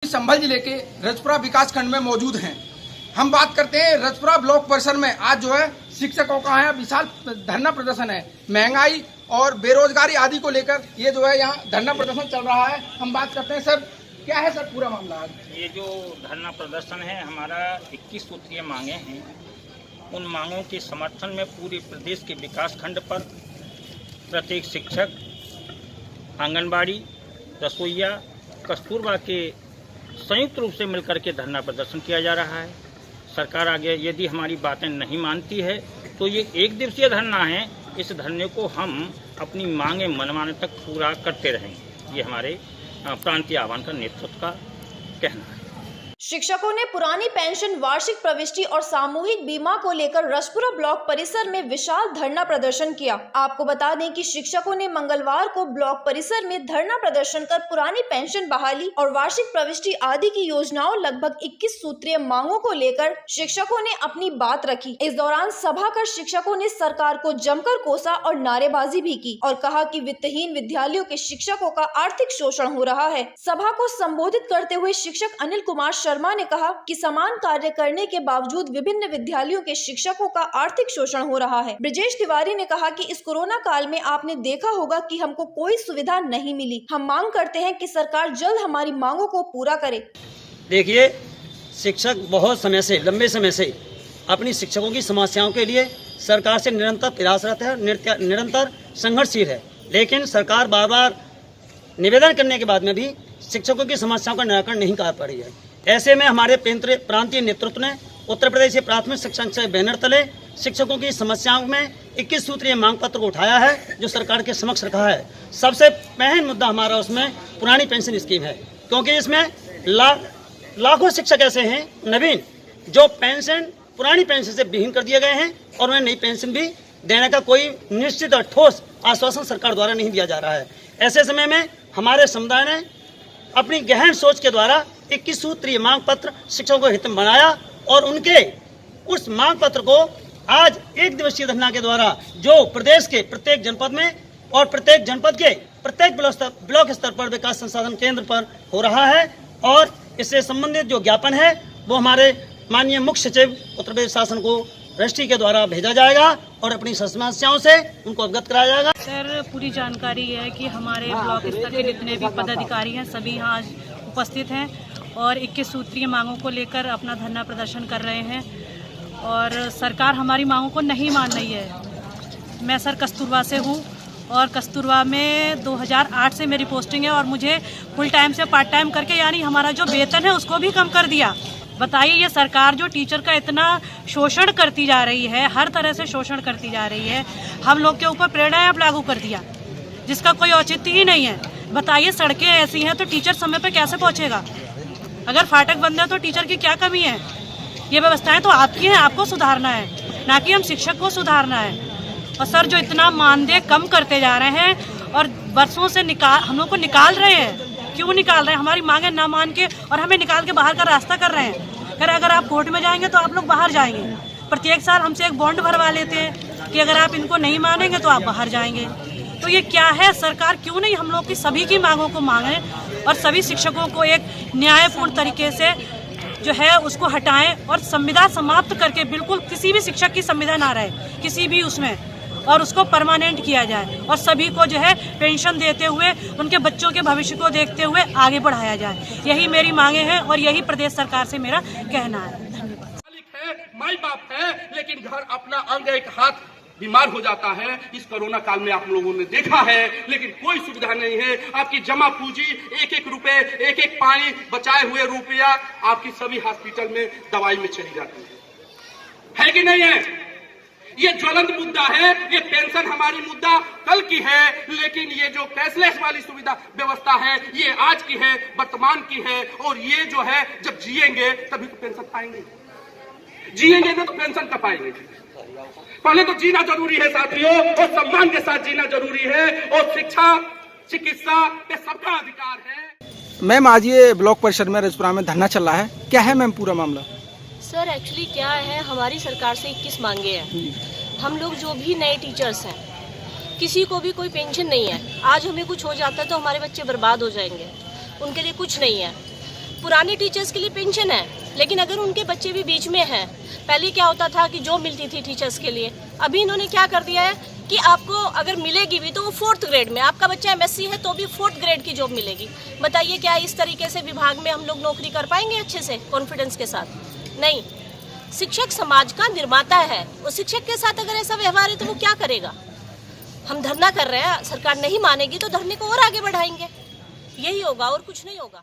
संभल जिले के रजपुरा विकास खंड में मौजूद हैं। हम बात करते हैं रजपुरा ब्लॉक परिसर में आज जो है शिक्षकों का है विशाल धरना प्रदर्शन है। महंगाई और बेरोजगारी आदि को लेकर ये जो है यहाँ धरना प्रदर्शन चल रहा है। हम बात करते हैं सर, क्या है सर पूरा मामला? आज ये जो धरना प्रदर्शन है हमारा 21 सूत्रीय मांगे हैं। उन मांगों के समर्थन में पूरे प्रदेश के विकास खंड पर प्रत्येक शिक्षक, आंगनबाड़ी, रसोइया, कस्तूरबा के संयुक्त रूप से मिलकर के धरना प्रदर्शन किया जा रहा है। सरकार आगे यदि हमारी बातें नहीं मानती है तो ये एक दिवसीय धरना है। इस धरने को हम अपनी मांगें मनमाने तक पूरा करते रहेंगे। ये हमारे प्रांतीय आह्वान का नेतृत्व का कहना है। शिक्षकों ने पुरानी पेंशन, वार्षिक प्रविष्टि और सामूहिक बीमा को लेकर रजपुरा ब्लॉक परिसर में विशाल धरना प्रदर्शन किया। आपको बता दें कि शिक्षकों ने मंगलवार को ब्लॉक परिसर में धरना प्रदर्शन कर पुरानी पेंशन बहाली और वार्षिक प्रविष्टि आदि की योजनाओं लगभग 21 सूत्रीय मांगों को लेकर शिक्षकों ने अपनी बात रखी। इस दौरान सभा कर शिक्षकों ने सरकार को जमकर कोसा और नारेबाजी भी की और कहा कि वित्तहीन विद्यालयों के शिक्षकों का आर्थिक शोषण हो रहा है। सभा को संबोधित करते हुए शिक्षक अनिल कुमार शर्मा ने कहा कि समान कार्य करने के बावजूद विभिन्न विद्यालयों के शिक्षकों का आर्थिक शोषण हो रहा है। ब्रिजेश तिवारी ने कहा कि इस कोरोना काल में आपने देखा होगा कि हमको कोई सुविधा नहीं मिली। हम मांग करते हैं कि सरकार जल्द हमारी मांगों को पूरा करे। देखिए, शिक्षक बहुत समय से, लंबे समय से अपनी शिक्षकों की समस्याओं के लिए सरकार से निरंतर प्रयासरत है, निरंतर संघर्षशील है, लेकिन सरकार बार बार निवेदन करने के बाद में भी शिक्षकों की समस्याओं का निराकरण नहीं कर पा रही है। ऐसे में हमारे प्रांतीय नेतृत्व ने उत्तर प्रदेश के प्राथमिक शिक्षा के बैनर तले शिक्षकों की समस्याओं में 21 सूत्रीय मांग पत्र को उठाया है, जो सरकार के समक्ष रखा है। सबसे अहम मुद्दा हमारा उसमें पुरानी पेंशन स्कीम है, क्योंकि इसमें लाखों शिक्षक ऐसे हैं नवीन जो पेंशन पुरानी पेंशन से विहीन कर दिए गए हैं और उन्हें नई पेंशन भी देने का कोई निश्चित और ठोस आश्वासन सरकार द्वारा नहीं दिया जा रहा है। ऐसे समय में हमारे समुदाय ने अपनी गहन सोच के द्वारा 21 सूत्रीय मांग पत्र शिक्षकों को हित में बनाया और उनके उस मांग पत्र को आज एक दिवसीय धरना के द्वारा जो प्रदेश के प्रत्येक जनपद में और प्रत्येक जनपद के प्रत्येक ब्लॉक स्तर पर विकास संसाधन केंद्र पर हो रहा है, और इससे संबंधित जो ज्ञापन है वो हमारे माननीय मुख्य सचिव उत्तर प्रदेश शासन को रजिस्ट्री के द्वारा भेजा जाएगा और अपनी समस्याओं से उनको अवगत कराया जाएगा। सर, पूरी जानकारी है कि हमारे ब्लॉक स्तर के जितने भी पदाधिकारी हैं सभी यहाँ आज उपस्थित हैं और 21 सूत्रीय मांगों को लेकर अपना धरना प्रदर्शन कर रहे हैं और सरकार हमारी मांगों को नहीं मान रही है। मैं सर कस्तूरबा से हूँ और कस्तूरबा में 2008 से मेरी पोस्टिंग है और मुझे फुल टाइम से पार्ट टाइम करके यानी हमारा जो वेतन है उसको भी कम कर दिया। बताइए, ये सरकार जो टीचर का इतना शोषण करती जा रही है, हर तरह से शोषण करती जा रही है, हम लोग के ऊपर प्रेरणा ऐप लागू कर दिया जिसका कोई औचित्य ही नहीं है। बताइए, सड़कें ऐसी हैं तो टीचर समय पे कैसे पहुंचेगा? अगर फाटक बंद है तो टीचर की क्या कमी है? ये व्यवस्थाएं तो आपकी हैं, आपको सुधारना है, ना कि हम शिक्षक को सुधारना है। और सर, जो इतना मानदेय कम करते जा रहे हैं और बरसों से हम लोग को निकाल रहे हैं, क्यों निकाल रहे हैं? हमारी मांगे ना मान के और हमें निकाल के बाहर का रास्ता कर रहे हैं। अगर आप कोर्ट में जाएंगे तो आप लोग बाहर जाएंगे। प्रत्येक साल हमसे एक बॉन्ड भरवा लेते हैं कि अगर आप इनको नहीं मानेंगे तो आप बाहर जाएंगे। तो ये क्या है? सरकार क्यों नहीं हम लोग की सभी की मांगों को मांगे और सभी शिक्षकों को एक न्यायपूर्ण तरीके से जो है उसको हटाएं और संविदा समाप्त करके बिल्कुल किसी भी शिक्षक की संविदा ना रहे किसी भी उसमें, और उसको परमानेंट किया जाए और सभी को जो है पेंशन देते हुए उनके बच्चों के भविष्य को देखते हुए आगे बढ़ाया जाए। यही मेरी मांगे हैं और यही प्रदेश सरकार से मेरा कहना है। धन्यवाद। माई बाप है, लेकिन घर अपना अंग एक हाथ बीमार हो जाता है। इस कोरोना काल में आप लोगों ने देखा है, लेकिन कोई सुविधा नहीं है। आपकी जमा पूंजी, एक एक रुपए, एक एक पानी, बचाए हुए रुपया आपकी सभी हॉस्पिटल में दवाई में चली जाती है कि नहीं है? ये ज्वलंत मुद्दा है। ये पेंशन हमारी मुद्दा कल की है, लेकिन ये जो कैशलेस वाली सुविधा व्यवस्था है ये आज की है, वर्तमान की है। और ये जो है जब जिएंगे तभी तो पेंशन पाएंगे, जिएंगे तो पेंशन कब पाएंगे? पहले तो जीना जरूरी है साथियों, और सम्मान के साथ जीना जरूरी है, और शिक्षा, चिकित्सा पे सबका अधिकार है। मैम, आज ये ब्लॉक परिसर में रजपुरा में धरना चल रहा है, क्या है मैम पूरा मामला? सर, एक्चुअली क्या है, हमारी सरकार से 21 मांगे हैं। हम लोग जो भी नए टीचर्स हैं, किसी को भी कोई पेंशन नहीं है। आज हमें कुछ हो जाता है तो हमारे बच्चे बर्बाद हो जाएंगे, उनके लिए कुछ नहीं है। पुराने टीचर्स के लिए पेंशन है, लेकिन अगर उनके बच्चे भी बीच में हैं, पहले क्या होता था कि जॉब मिलती थी टीचर्स के लिए, अभी इन्होंने क्या कर दिया है कि आपको अगर मिलेगी भी तो वो 4th ग्रेड में, आपका बच्चा MSc है तो भी 4th ग्रेड की जॉब मिलेगी। बताइए क्या इस तरीके से विभाग में हम लोग नौकरी कर पाएंगे अच्छे से, कॉन्फिडेंस के साथ? नहीं। शिक्षक समाज का निर्माता है, वो शिक्षक के साथ अगर ऐसा व्यवहार है तो वो क्या करेगा? हम धरना कर रहे हैं, सरकार नहीं मानेगी तो धरने को और आगे बढ़ाएंगे, यही होगा और कुछ नहीं होगा।